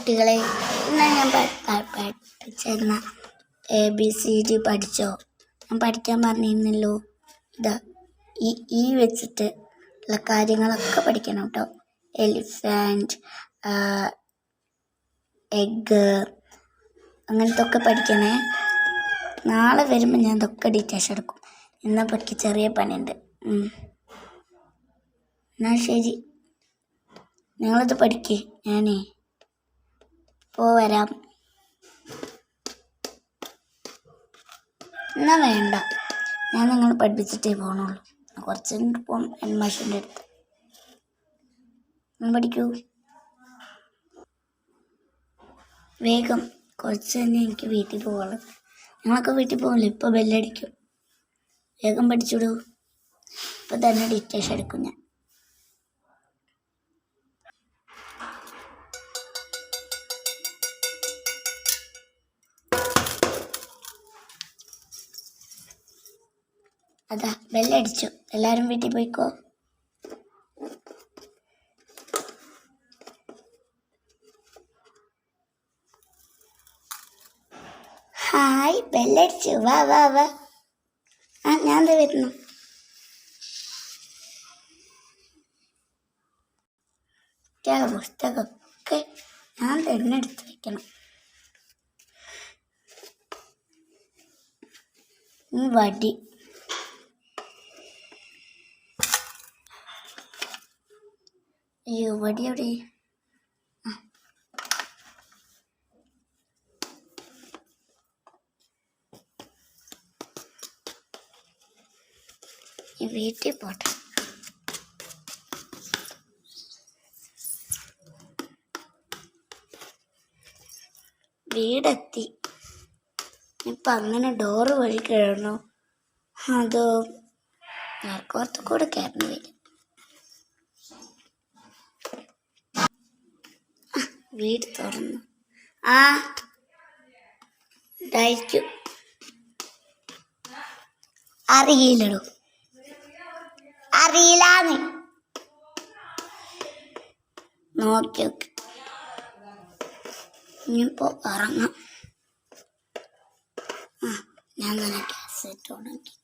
കുട്ടികളെ, ഇന്ന് ഞാൻ പഠിപ്പിച്ചിരുന്ന ABCD പഠിച്ചോ? ഞാൻ പഠിക്കാൻ പറഞ്ഞിരുന്നല്ലോ. ഇതാ ഈ വെച്ചിട്ട് ഉള്ള കാര്യങ്ങളൊക്കെ പഠിക്കണം കേട്ടോ. എലിഫൻറ്റ്, എഗ്ഗ്, അങ്ങനത്തെ ഒക്കെ പഠിക്കണേ. നാളെ വരുമ്പോൾ ഞാൻ ഇതൊക്കെ ഡീറ്റെയിൽസ് എടുക്കും. എന്നാൽ പഠിക്ക്, ചെറിയ പണിയുണ്ട്. എന്നാൽ ശരി, നിങ്ങളിത് പഠിക്കേ. ഞാനേ ഇപ്പോൾ വരാം. എന്നാൽ വേണ്ട, ഞാൻ നിങ്ങൾ പഠിപ്പിച്ചിട്ടേ പോകണുള്ളൂ. കുറച്ച് കഴിഞ്ഞിട്ട് പോകും മാഷിൻ്റെ അടുത്ത്. നിങ്ങൾ പഠിക്കൂ വേഗം. കുറച്ച് തന്നെ എനിക്ക് വീട്ടിൽ പോകാനുള്ളത്. നിങ്ങളൊക്കെ വീട്ടിൽ പോകില്ല, ഇപ്പോൾ ബെല്ലടിക്കും. വേഗം പഠിച്ചുവിടൂ. ഇപ്പം തന്നെ ഡീറ്റെയിൽസ് എടുക്കും ഞാൻ. അതാ ബെല്ലടിച്ചു. എല്ലാവരും വീട്ടിൽ പോയിക്കോ. ഹായ്, ബെല്ലടിച്ചു. വാ വാ വാ. ഞാൻ എന്താ വരുന്നു. പുസ്തകമൊക്കെ ഞാൻ തന്നെ എടുത്ത് വയ്ക്കണം. വടി, അയ്യോ വടി എവിടെ? വീട്ടിൽ പോട്ടെ. വീടെത്തി. ഇപ്പം അങ്ങനെ ഡോറ് വഴി കയറണോ അതോ പുറത്ത് കൂടെ കയറേണ്ടി വരും? വീട് തുറന്നു. ഇതായിരിക്കും. അറിയില്ലടോ, അറിയില്ലാന്ന്. നോക്കി ഇനിയിപ്പോൾ ഇറങ്ങാം. ഞാൻ തന്നെ ഗ്യാസ് ഇട്ട് ഉണക്കി.